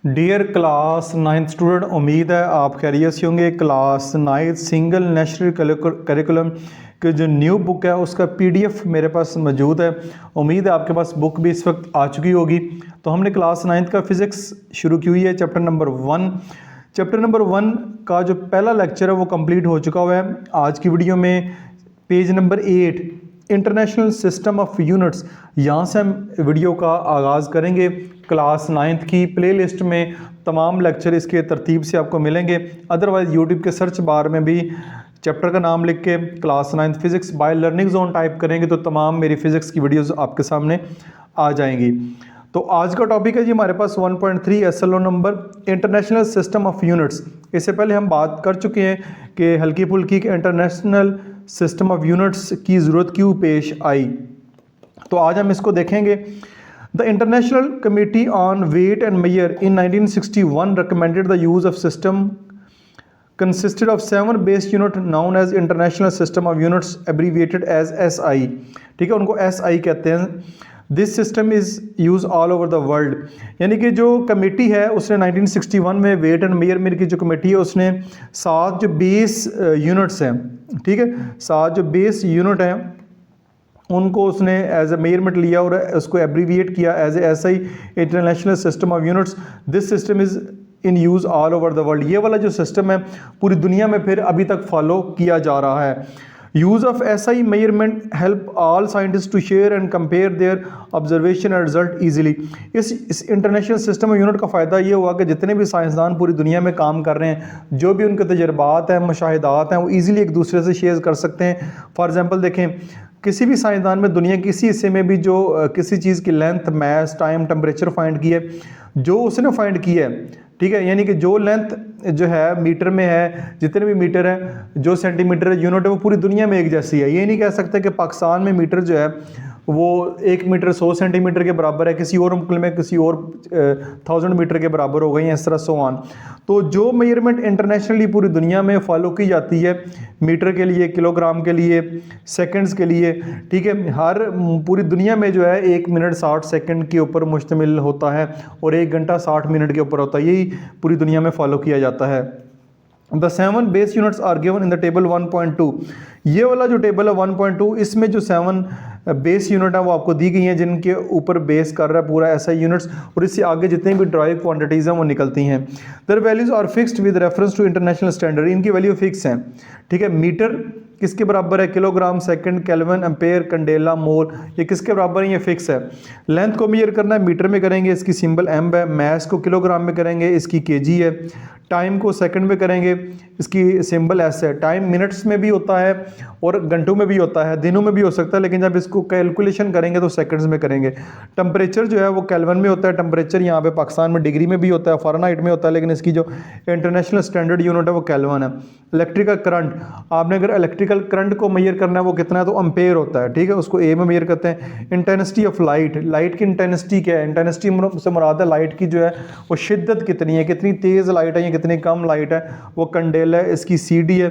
Dear class ninth student, उम्मीद है आप खैरियत से होंगे। Class ninth single national curriculum के जो न्यू बुक है उसका पीडीएफ मेरे पास मौजूद है। उम्मीद है आपके पास बुक भी इस वक्त आ चुकी होगी। तो हमने क्लास नाइन्थ का फिज़िक्स शुरू की हुई है, चैप्टर नंबर 1। चैप्टर नंबर 1 का जो पहला लेक्चर है वो कंप्लीट हो चुका हुआ है। आज की वीडियो में page number 8 international system of units, यहाँ से हम वीडियो का आगाज़ करेंगे। क्लास नाइन्थ की प्लेलिस्ट में तमाम लेक्चर इसके तरतीब से आपको मिलेंगे। अदरवाइज़ यूट्यूब के सर्च बार में भी चैप्टर का नाम लिख के class ninth physics by learning zone type करेंगे तो तमाम मेरी फ़िज़िक्स की वीडियोस आपके सामने आ जाएंगी। तो आज का टॉपिक है जी हमारे पास 1.3 SLO number international system of units. इससे पहले हम बात कर चुके हैं कि हल्की फुल्की के इंटरनेशनल सिस्टम ऑफ यूनिट्स की ज़रूरत क्यों पेश आई। तो आज हम इसको देखेंगे। The international committee on weight and measure इन 1961 recommended the use of system consisted of 7 base unit known as International System of Units abbreviated as SI। ठीक है, उनको SI कहते हैं। This system is use all over the world. यानी कि जो committee है उसने 1961 में वेट एंड मेजरमेंट की जो कमेटी है उसने 7 जो बेस यूनिट्स हैं, ठीक है, 7 जो बेस यूनिट हैं उनको उसने एज ए मेजरमेंट लिया और उसको एब्रीविएट किया as a SI, international system of units. This system is in use all over the world. ये वाला जो सिस्टम है पूरी दुनिया में फिर अभी तक फॉलो किया जा रहा है। Use of SI measurement help all scientist to share and compare their observation and result easily. इस इंटरनेशनल सिस्टम ऑफ यूनिट का फ़ायदा ये हुआ कि जितने भी साइंसदान पूरी दुनिया में काम कर रहे हैं, जो भी उनके तजर्बात हैं, मुशाहिदात हैं, वो ईजिली एक दूसरे से शेयर कर सकते हैं। फॉर एग्ज़ाम्पल देखें, किसी भी साइंसदान में दुनिया किसी हिस्से में भी जो किसी चीज़ की लेंथ, मास, टाइम, टेम्परेचर फाइंड की है, जो उसने फाइंड की है, ठीक है, यानी कि जो लेंथ जो है मीटर में है, जितने भी मीटर है, जो सेंटीमीटर यूनिट है वो पूरी दुनिया में एक जैसी है। ये नहीं कह सकते कि पाकिस्तान में मीटर जो है वो 1 मीटर 100 सेंटीमीटर के बराबर है, किसी और मुल्क में किसी और 1000 मीटर के बराबर हो गई, इस तरह सो ऑन। तो जो मेजरमेंट इंटरनेशनली पूरी दुनिया में फॉलो की जाती है, मीटर के लिए, किलोग्राम के लिए, सेकंड्स के लिए, ठीक है, हर पूरी दुनिया में जो है 1 मिनट 60 सेकंड के ऊपर मुश्तमिल होता है और 1 घंटा 60 मिनट के ऊपर होता है। यही पूरी दुनिया में फॉलो किया जाता है। The 7 base units are given in the table 1.2। ये वाला जो टेबल है 1.2, इसमें जो 7 बेस यूनिट है वो आपको दी गई हैं, जिनके ऊपर बेस कर रहा है पूरा SI यूनिट्स, और इससे आगे जितनी भी ड्राइव क्वांटिटीज़ हैं वो निकलती हैं। Their values are fixed with reference to international standard. इनकी वैल्यू फिक्स हैं, ठीक है। मीटर किसके बराबर है? Kilogram, second, kelvin, ampere, candela, mole, ये किसके बराबर है? ये फिक्स है। लेंथ को मेजर करना है मीटर में करेंगे, इसकी सिंबल M है। मैस को किलोग्राम में करेंगे, इसकी kg है। टाइम को सेकंड में करेंगे, इसकी सिंबल S है। टाइम मिनट्स में भी होता है और घंटों में भी होता है, दिनों में भी हो सकता है, लेकिन जब इसको कैलकुलेशन करेंगे तो सेकंड्स में करेंगे। टेम्परेचर जो है वो केल्विन में होता है। टेम्परेचर यहाँ पे पाकिस्तान में डिग्री में भी होता है, फ़ारेनहाइट में होता है, लेकिन इसकी जो इंटरनेशनल स्टैंडर्ड यूनिट है वो केल्विन है। इलेक्ट्रिकल करंट, आपने अगर इलेक्ट्रिकल करंट को मेजर करना है वो कितना है तो एम्पेयर होता है, ठीक है, उसको A में मेजर करते हैं। इंटेंसिटी ऑफ लाइट, लाइट की इंटेंसिटी क्या है? इंटेंसिटी से मुराद है लाइट की जो है वो शिद्दत कितनी है, कितनी तेज़ लाइट है या कितनी कम लाइट है, वो कंडेला है, इसकी CD है।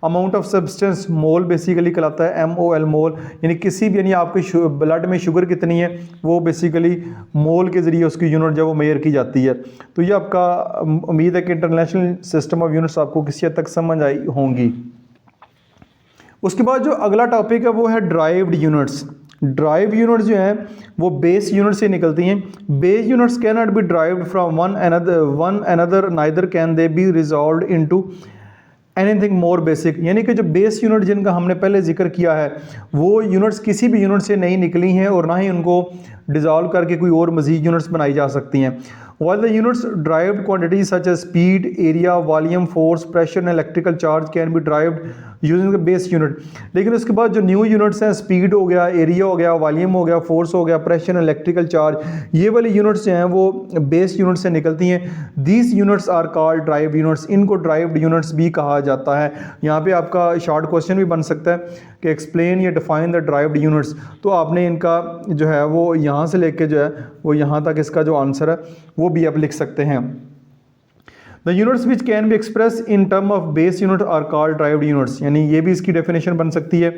Amount of substance, mole basically कहलाता है, MOL मोल, यानी किसी भी, यानी आपके ब्लड में शुगर कितनी है वो बेसिकली मोल के ज़रिए उसकी यूनिट जो वो मेजर की जाती है। तो ये आपका उम्मीद है कि इंटरनेशनल सिस्टम ऑफ यूनिट्स आपको किसी हद तक समझ आई होंगी। उसके बाद जो अगला टॉपिक है वो है ड्राइव्ड यूनिट्स। ड्राइव यूनिट्स जो हैं वो बेस यूनिट से निकलती हैं। Base units can not be derived from one another neither can they B resolved into anything more basic. यानी कि जो बेस यूनिट जिनका हमने पहले जिक्र किया है वो यूनिट्स किसी भी यूनिट से नहीं निकली हैं और ना ही उनको डिज़ोल्व करके कोई और मज़ीद यूनिट्स बनाई जा सकती हैं। While the units derived quantities such as speed, area, volume, force, pressure and electrical charge can be derived using the base unit, लेकिन उसके बाद जो न्यू यूनिट्स हैं, स्पीड हो गया, एरिया हो गया, वॉल्यूम हो गया, फोर्स हो गया, प्रेशर, इलेक्ट्रिकल चार्ज, ये वाली यूनिट्स जो हैं वो बेस यूनिट से निकलती हैं। These units are called drive units. इनको ड्राइव्ड यूनिट्स भी कहा जाता है। यहाँ पे आपका शॉर्ट क्वेश्चन भी बन सकता है कि एक्सप्लेन या डिफाइन द ड्राइव्ड यूनिट्स, तो आपने इनका जो है वो यहाँ से लेके जो है वो यहाँ तक इसका जो आंसर है वो भी आप लिख सकते हैं। The units which can be express in term of base unit are called derived units, यानी ये भी इसकी डेफिनेशन बन सकती है।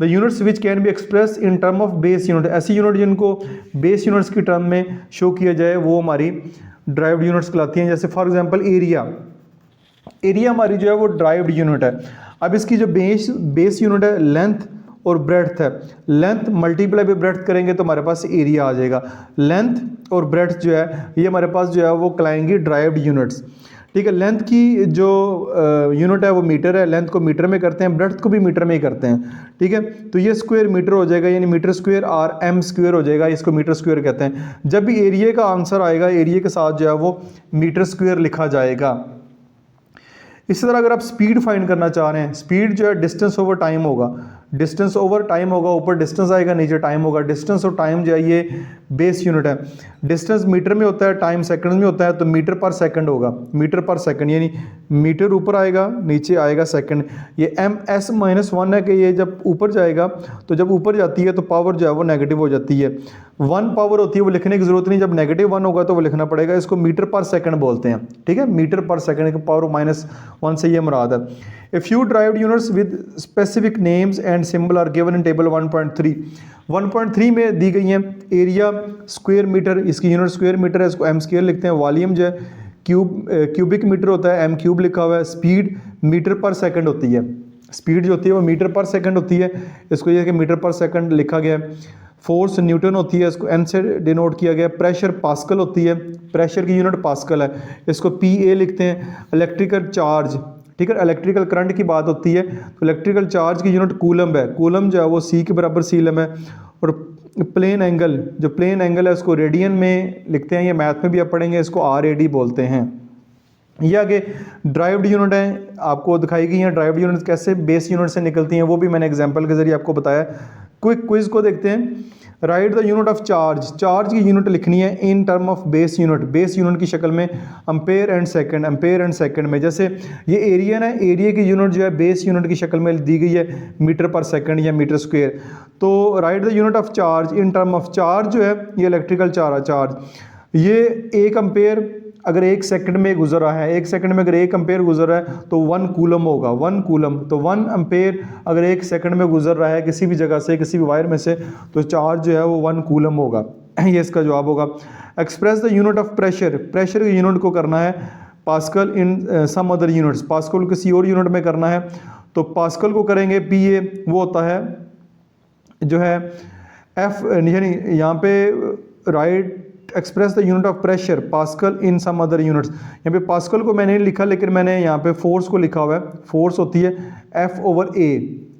The units which can be express in term of base unit, ऐसी यूनिट जिनको बेस यूनिट्स की टर्म में शो किया जाए वो हमारी ड्राइव्ड यूनिट्स कहलाती हैं। जैसे फॉर एग्जांपल एरिया, एरिया हमारी जो है वो ड्राइव्ड यूनिट है। अब इसकी जो बेस यूनिट है लेंथ और ब्रेड्थ है, लेंथ मल्टीप्लाई बाय ब्रेड्थ करेंगे तो हमारे पास एरिया आ जाएगा। लेंथ और ब्रेड्थ जो है ये हमारे पास जो है वो कहलाएंगी ड्राइव्ड यूनिट्स, ठीक है। लेंथ की जो यूनिट है वो मीटर है, लेंथ को मीटर में करते हैं, ब्रेड्थ को भी मीटर में ही करते हैं, ठीक है। तो ये स्क्वायर मीटर हो जाएगा, यानी metre square or M square हो जाएगा, इसको मीटर स्क्वायर कहते हैं। जब भी एरिया का आंसर आएगा एरिया के साथ जो है वो मीटर स्क्वायर लिखा जाएगा। इसी तरह अगर आप स्पीड फाइंड करना चाह रहे हैं, स्पीड जो है डिस्टेंस ओवर टाइम होगा, डिस्टेंस ओवर टाइम होगा, ऊपर डिस्टेंस आएगा नीचे टाइम होगा। डिस्टेंस और टाइम जो है ये बेस यूनिट है। डिस्टेंस मीटर में होता है, टाइम सेकंड में होता है, तो मीटर पर सेकंड होगा, मीटर पर सेकंड, यानी मीटर ऊपर आएगा नीचे आएगा सेकंड। ये ms-1 है कि ये जब ऊपर जाएगा तो जब ऊपर जाती है तो पावर जो है वो नेगेटिव हो जाती है। 1 पावर होती है वो लिखने की जरूरत नहीं, जब नेगेटिव 1 होगा तो वो लिखना पड़ेगा। इसको मीटर पर सेकंड बोलते हैं, ठीक है। मीटर पर सेकंड की पावर -1 से ये मुराद है। A few derived units with specific names and symbol are given in table 1.3। 1.3 में दी गई हैं। एरिया स्क्वायर मीटर, इसकी यूनिट स्क्वायर मीटर है, इसको एम स्क्वायर लिखते हैं। वॉल्यूम जो है क्यूबिक मीटर होता है, एम क्यूब लिखा हुआ है। स्पीड मीटर पर सेकंड होती है, स्पीड जो होती है वो मीटर पर सेकंड होती है, इसको ये कि मीटर पर सेकंड लिखा गया है। फोर्स न्यूटन होती है, इसको एन से डिनोट किया गया। प्रेशर पास्कल होती है, प्रेशर की यूनिट पास्कल है, इसको PA लिखते हैं। इलेक्ट्रिकल चार्ज, ठीक है, इलेक्ट्रिकल करंट की बात होती है तो इलेक्ट्रिकल चार्ज की यूनिट कूलम है, कूलम जो है वो C के बराबर सीलम है। और प्लेन एंगल, जो प्लेन एंगल है उसको रेडियन में लिखते हैं, ये मैथ में भी आप पढ़ेंगे, इसको RAD बोलते हैं। ये आगे ड्राइव्ड यूनिट है, आपको दिखाई गई हैं ड्राइव्ड यूनिट कैसे बेस यूनिट से निकलती हैं, वो भी मैंने एग्जांपल के जरिए आपको बताया। क्विक क्विज को देखते हैं। Right the unit of charge, charge की यूनिट लिखनी है इन term of base unit, base unit की शक्ल में ampere and second, ampere and second में। जैसे ये एरिया है, एरिया की यूनिट जो है बेस यूनिट की शक्ल में दी गई है मीटर पर सेकंड या मीटर स्क्वायर। तो right the unit of charge in term of, charge जो है ये इलेक्ट्रिकल चार्ज, ये 1 एम्पेयर अगर 1 सेकंड में गुजर रहा है, 1 सेकंड में अगर 1 एम्पेयर गुजर रहा है तो 1 कूलम होगा, 1 कूलम। तो 1 एम्पेयर अगर 1 सेकंड में गुजर रहा है किसी भी जगह से, किसी भी वायर में से, तो चार्ज जो है वो 1 कूलम होगा। ये इसका जवाब होगा। Express the unit of pressure, pressure की यूनिट को करना है pascal in some other units, pascal किसी और यूनिट में करना है तो पास्कल को करेंगे PA, वो होता है जो है F, यानी यहाँ पे write express the unit of pressure pascal in some other units. यहाँ पे पास्कल को मैंने नहीं लिखा, लेकिन मैंने यहाँ पे फोर्स को लिखा हुआ है। फोर्स होती है F/A,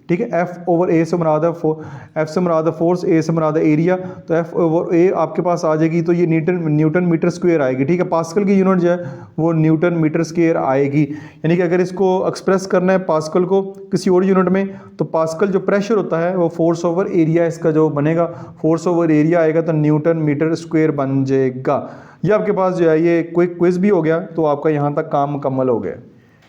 ठीक है। F/A से मुराद है F से मुराद है फोर्स, A से मुराद है एरिया, तो F/A आपके पास आ जाएगी तो ये न्यूटन मीटर स्क्वायर आएगी, ठीक है। पास्कल की यूनिट जो है वो न्यूटन मीटर स्क्वायर आएगी। यानी कि अगर इसको एक्सप्रेस करना है पास्कल को किसी और यूनिट में तो पास्कल जो प्रेशर होता है वो फोर्स ओवर एरिया इसका जो बनेगा, फोर्स ओवर एरिया आएगा तो न्यूटन मीटर स्क्वायर बन जाएगा। ये आपके पास जो है ये क्विक क्विज भी हो गया, तो आपका यहाँ तक काम मुकम्मल हो गया।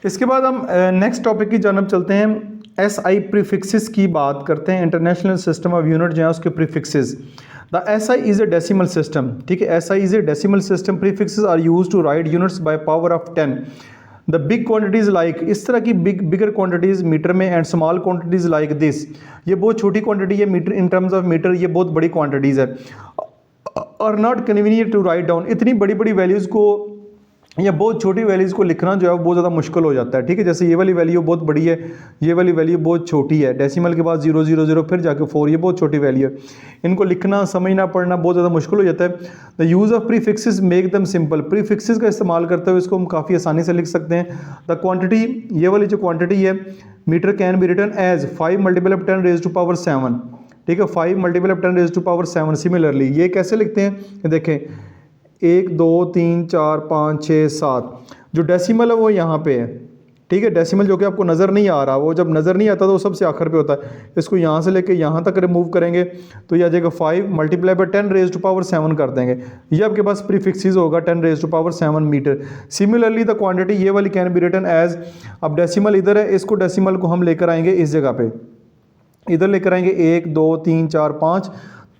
इसके बाद हम नेक्स्ट टॉपिक की जानब चलते हैं। SI प्रीफिक्सेस की बात करते हैं। इंटरनेशनल सिस्टम ऑफ यूनिट जो है उसके prefixes. The SI is a decimal system, ठीक है। SI is a decimal system. Prefixes are used to write units by power of 10। The big quantities like, इस तरह की बिगर क्वांटिटीज़ मीटर में, and small quantities like this, ये बहुत छोटी quantity है metre, in terms of metre ये बहुत बड़ी क्वांटिटीज़ है। Are not convenient to write down, इतनी बड़ी बड़ी वैल्यूज़ को या बहुत छोटी वैल्यूज़ को लिखना जो है वो बहुत ज़्यादा मुश्किल हो जाता है, ठीक है। जैसे ये वाली वैल्यू बहुत बड़ी है, ये वाली वैल्यू बहुत छोटी है, डेसिमल के बाद 0 0 0 फिर जाके 4, ये बहुत छोटी वैल्यू है। इनको लिखना, समझना, पढ़ना बहुत ज़्यादा मुश्किल हो जाता है। The use of prefixes make them simple, prefixes का इस्तेमाल करते हुए इसको हम काफ़ी आसानी से लिख सकते हैं। द क्वान्टिटी, ये वाली जो क्वान्टिटी है metre can be written as 5 × 10 raised to power 7, ठीक है। 5 × 10 raised to power 7। सिमिलरली ये कैसे लिखते हैं, देखें 1 2 3 4 5 6 7, जो डेसिमल है वो यहाँ पे है, ठीक है। डेसिमल जो कि आपको नज़र नहीं आ रहा, वो जब नज़र नहीं आता तो वो सबसे आखिर पे होता है। इसको यहाँ से लेके यहाँ तक रिमूव करेंगे तो ये आ जाएगा 5 × 10 raised to power 7 कर देंगे। ये आपके पास प्रीफिक्सेस होगा 10 raised to power 7 metre. Similarly the quantity, ये वाली कैन बी रिटन एज, अब डेसिमल इधर है, इसको डेसिमल को हम लेकर आएंगे इस जगह पे, इधर लेकर आएंगे 1 2 3 4 5,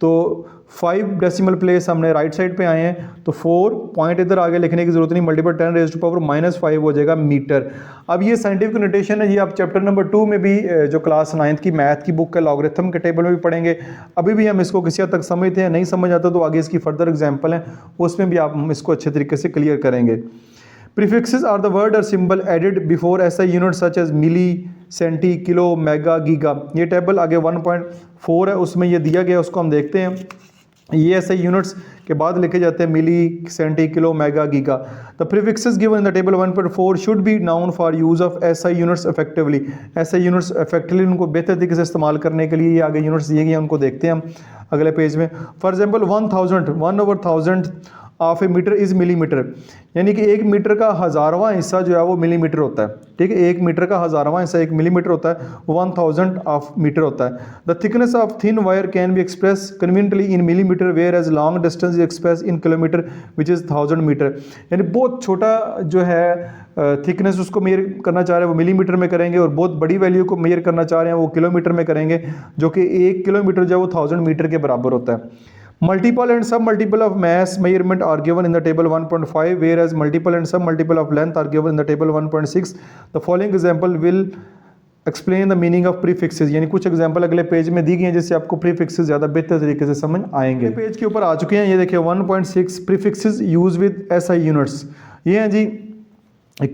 तो 5 डेसिमल प्लेस हमने राइट साइड पे आए हैं, तो 4 पॉइंट इधर आगे लिखने की जरूरत नहीं, मल्टीपल 10 रेज़ टू पावर -5 हो जाएगा मीटर। अब ये साइंटिफिक नोटेशन है, ये आप चैप्टर नंबर 2 में भी जो क्लास 9th की मैथ की बुक है लॉगरिथम के टेबल में भी पढ़ेंगे। अभी भी हम इसको किसी हद तक समझते हैं, नहीं समझ आता तो आगे इसकी फर्दर एग्जाम्पल है, उसमें भी आप हम इसको अच्छे तरीके से क्लियर करेंगे। Prefixes are the word or symbol added before SI units such as milli, centi, kilo, mega, giga. ये टेबल आगे 1.4 है, उसमें ये दिया गया, उसको हम देखते हैं। ये SI यूनिट्स के बाद लिखे जाते हैं milli, centi, kilo, mega, giga. The prefixes given in the table 1.4 should be known for use of SI units effectively. SI units effectively उनको बेहतर तरीके से इस्तेमाल करने के लिए ये आगे यूनिट्स दिए गए हैं, उनको देखते हैं हम अगले पेज में। For example 1000, 1/1000 of a metre is millimetre, यानी कि 1 मीटर का हज़ारवां हिस्सा जो है वो मिलीमीटर होता है। ठीक है, 1 मीटर का हज़ारवां हिस्सा 1 मिलीमीटर होता है, 1000 ऑफ मीटर होता है। The thickness of thin wire can be express conveniently in millimetre where as long distance is express in kilometre which is 1000 metre. यानी बहुत छोटा जो है थिकनेस उसको मेयर करना चाह रहे हैं वो मिलीमीटर में करेंगे, और बहुत बड़ी वैल्यू को मेयर करना चाह रहे हैं वो किलोमीटर में करेंगे, जो कि 1 किलोमीटर जो है वो 1000 मीटर के बराबर होता है। Multiple and sub-multiple of mass measurement are given in the table 1.5, whereas multiple and sub-multiple of length are given in the table 1.6. The following example will explain the meaning of prefixes। यानी कुछ example अगले page में दी गई हैं जिससे आपको prefixes ज़्यादा बेहतर तरीके से समझ आएंगे। पेज के ऊपर आ चुके हैं, ये देखिए 1.6 prefixes use with SI units. ये हैं जी,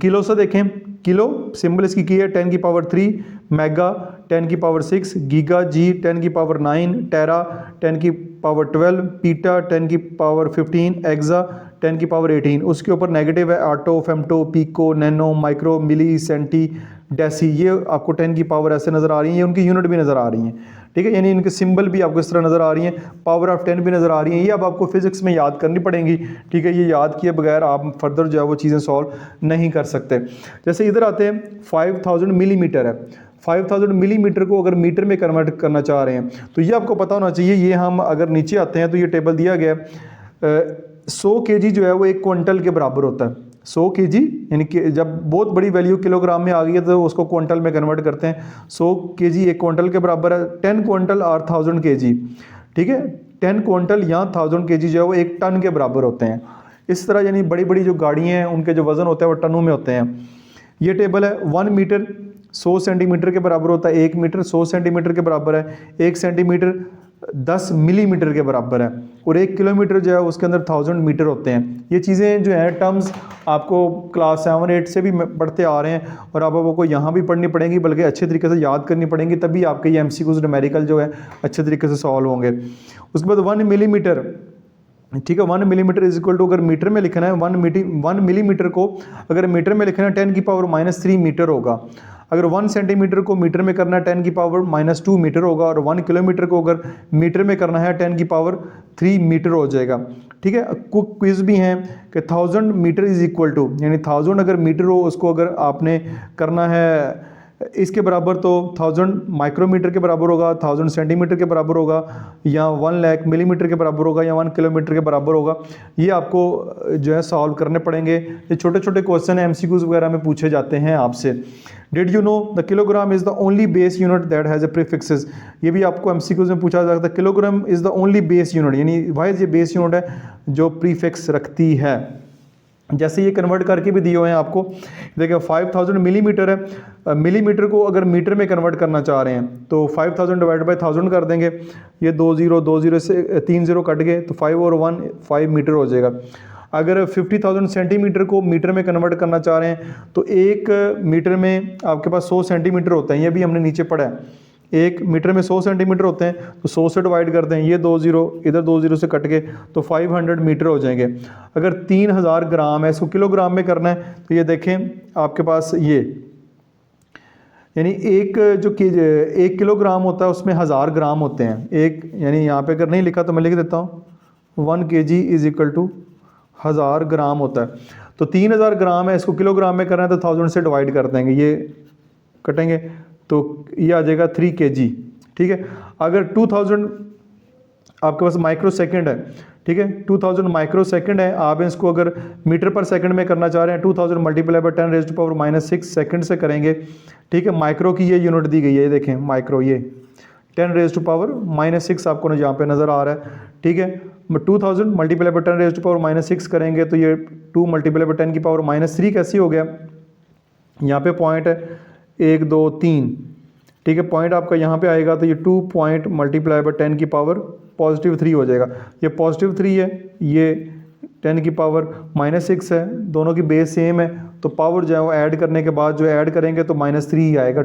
किलो से देखें, किलो सिंबल इसकी की है 10 की पावर 3, मेगा 10 की पावर 6, गीगा जी 10 की पावर 9, टेरा 10 की पावर 12, पीटा 10 की पावर 15, एक्सा 10 की पावर 18। उसके ऊपर नेगेटिव है atto, femto, pico, nano, micro, milli, centi, deci. ये आपको 10 की पावर ऐसे नज़र आ रही है, ये उनकी यूनिट भी नज़र आ रही हैं। ठीक है, यानी इनके सिंबल भी आपको इस तरह नज़र आ रही हैं, पावर ऑफ 10 भी नज़र आ रही हैं। ये अब आपको फिजिक्स में याद करनी पड़ेंगी। ठीक है, ये याद किए बगैर आप फर्दर जो है वो चीज़ें सॉल्व नहीं कर सकते। जैसे इधर आते हैं 5000 मिलीमीटर है, 5000 मिलीमीटर को अगर मीटर में कन्वर्ट करना चाह रहे हैं तो ये आपको पता होना चाहिए। ये हम अगर नीचे आते हैं तो ये टेबल दिया गया है, 100 kg जो है वो 1 क्विंटल के बराबर होता है। 100 kg यानी कि जब बहुत बड़ी वैल्यू किलोग्राम में आ गई है तो उसको क्विंटल में कन्वर्ट करते हैं। 100 kg 1 क्विंटल के बराबर है। 10 क्विंटल और 1000 kg। ठीक है, 10 क्विंटल या 1000 kg जो है वो 1 टन के बराबर होते हैं। इस तरह यानी बड़ी बड़ी जो गाड़ियाँ हैं उनके जो वज़न होते हैं वो टनों में होते हैं। ये टेबल है 1 मीटर 100 सेंटीमीटर के बराबर होता है, 1 मीटर 100 सेंटीमीटर के बराबर है, 1 सेंटीमीटर 10 मिलीमीटर के बराबर है, और 1 किलोमीटर जो है उसके अंदर 1000 मीटर होते हैं। ये चीज़ें जो हैं टर्म्स आपको क्लास 7-8 से भी पढ़ते आ रहे हैं, और अब आपको यहाँ भी पढ़नी पड़ेंगी, बल्कि अच्छे तरीके से याद करनी पड़ेंगी, तभी आपके ये MCQs न्यूमेरिकल जो है अच्छे तरीके से सॉल्व होंगे। उसके बाद 1 मिलीमीटर, ठीक है, 1 मिलीमीटर इज इक्वल टू, अगर मीटर में लिखना है 1 मिलीमीटर को अगर मीटर में लिखना है 10 की पावर -3 मीटर होगा। अगर 1 सेंटीमीटर को मीटर में करना है 10 की पावर -2 मीटर होगा, और 1 किलोमीटर को अगर मीटर में करना है 10 की पावर 3 मीटर हो जाएगा। ठीक है, कुछ क्विज भी हैं कि 1000 मीटर इज इक्वल टू, यानी 1000 अगर मीटर हो उसको अगर आपने करना है इसके बराबर तो 1000 माइक्रोमीटर के बराबर होगा, 1000 सेंटीमीटर के बराबर होगा, या 1 लाख मिलीमीटर के बराबर होगा, या 1 किलोमीटर के बराबर होगा। ये आपको जो है सॉल्व करने पड़ेंगे। ये छोटे छोटे क्वेश्चन MCQs वगैरह में पूछे जाते हैं आपसे। Did you know the kilogram is the only base unit that has a prefixes. ये भी आपको MCQs में पूछा जा सकता है। Kilogram is the only base unit, यानी वाइज ये बेस यूनिट है जो प्रीफिक्स रखती है। जैसे ये कन्वर्ट करके भी दिए हुए हैं आपको, देखिए 5000 मिलीमीटर है, मिलीमीटर को अगर मीटर में कन्वर्ट करना चाह रहे हैं तो 5000 डिवाइड बाई 1000 कर देंगे। ये 2 से 3 0 कट गए तो 5 और 1 5 मीटर हो जाएगा। अगर 50,000 सेंटीमीटर को मीटर में कन्वर्ट करना चाह रहे हैं तो 1 मीटर में आपके पास 100 सेंटीमीटर होता है, ये भी हमने नीचे पढ़ा है। 1 मीटर में 100 सेंटीमीटर होते हैं, तो 100 से डिवाइड करते हैं, ये 2 0 इधर 2 0 से कट के तो 500 मीटर हो जाएंगे। अगर 3000 ग्राम है, इसको किलोग्राम में करना है तो ये देखें आपके पास ये, यानी एक जो 1 किलोग्राम होता है उसमें 1000 ग्राम होते हैं। एक यानी यहाँ पे अगर नहीं लिखा तो मैं लिख देता हूँ, 1 kg इज इक्वल टू 1000 ग्राम होता है। तो 3000 ग्राम है, इसको किलोग्राम में करना है तो 1000 से डिवाइड कर देंगे, ये कटेंगे तो ये आ जाएगा 3 kg। ठीक है, अगर 2000 आपके पास माइक्रो सेकंड है, ठीक है, 2000 माइक्रो सेकंड है, आप इसको अगर मीटर पर सेकंड में करना चाह रहे हैं 2000 multiply by 10 raise to power -6 second से करेंगे। ठीक है, माइक्रो की ये यूनिट दी गई है, ये देखें माइक्रो, ये 10⁻⁻6 आपको यहाँ पे नज़र आ रहा है, ठीक है। 2000 मल्टीप्लाई बाई 10⁻⁻6 करेंगे तो ये 2 मल्टीप्लाई बाई 10⁻³ कैसे हो गया, यहाँ पे पॉइंट है 1 2 3, ठीक है। पॉइंट आपका यहाँ पे आएगा तो ये 2 पॉइंट मल्टीप्लाई बाई 10⁻3 हो जाएगा। ये +3 है, ये 10⁻⁻6 है, दोनों की बेस सेम है, तो पावर जो है वो ऐड करने के बाद जो ऐड करेंगे तो -3 ही आएगा।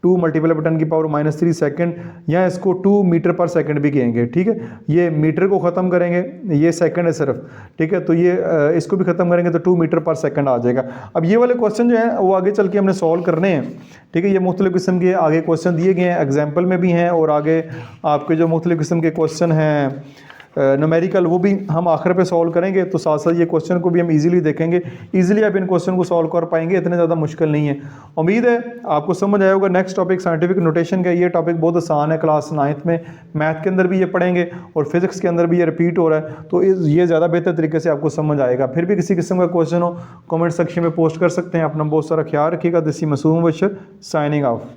2 मल्टीप्लाई बाई 10⁻³ सेकंड, या इसको 2 मीटर पर सेकंड भी कहेंगे, ठीक है। ये मीटर को ख़त्म करेंगे, ये सेकंड है सिर्फ, ठीक है, तो ये इसको भी ख़त्म करेंगे तो 2 मीटर पर सेकंड आ जाएगा। अब ये वाले क्वेश्चन जो है वो आगे चल के हमने सॉल्व करने हैं, ठीक है। ये मुख्तलिफ़ किस्म के आगे क्वेश्चन दिए गए हैं, एग्जाम्पल में भी हैं, और आगे आपके जो मुख्तलिफ़ किस्म के क्वेश्चन हैं न्यूमेरिकल, वो भी हम आखिर पे सॉल्व करेंगे। तो साथ साथ ये क्वेश्चन को भी हम इजीली देखेंगे, इजीली आप इन क्वेश्चन को सॉल्व कर पाएंगे, इतने ज़्यादा मुश्किल नहीं है। उम्मीद है आपको समझ आया होगा। नेक्स्ट टॉपिक साइंटिफिक नोटेशन का, ये टॉपिक बहुत आसान है, क्लास 9th में मैथ के अंदर भी ये पढ़ेंगे और फिजिक्स के अंदर भी ये रिपीट हो रहा है, तो ये ज़्यादा बेहतर तरीके से आपको समझ आएगा। फिर भी किसी किस्म का क्वेश्चन हो कॉमेंट सेक्शन में पोस्ट कर सकते हैं। अपना बहुत सारा ख्याल रखिएगा। दिस इज मासूम बशर साइनिंग ऑफ।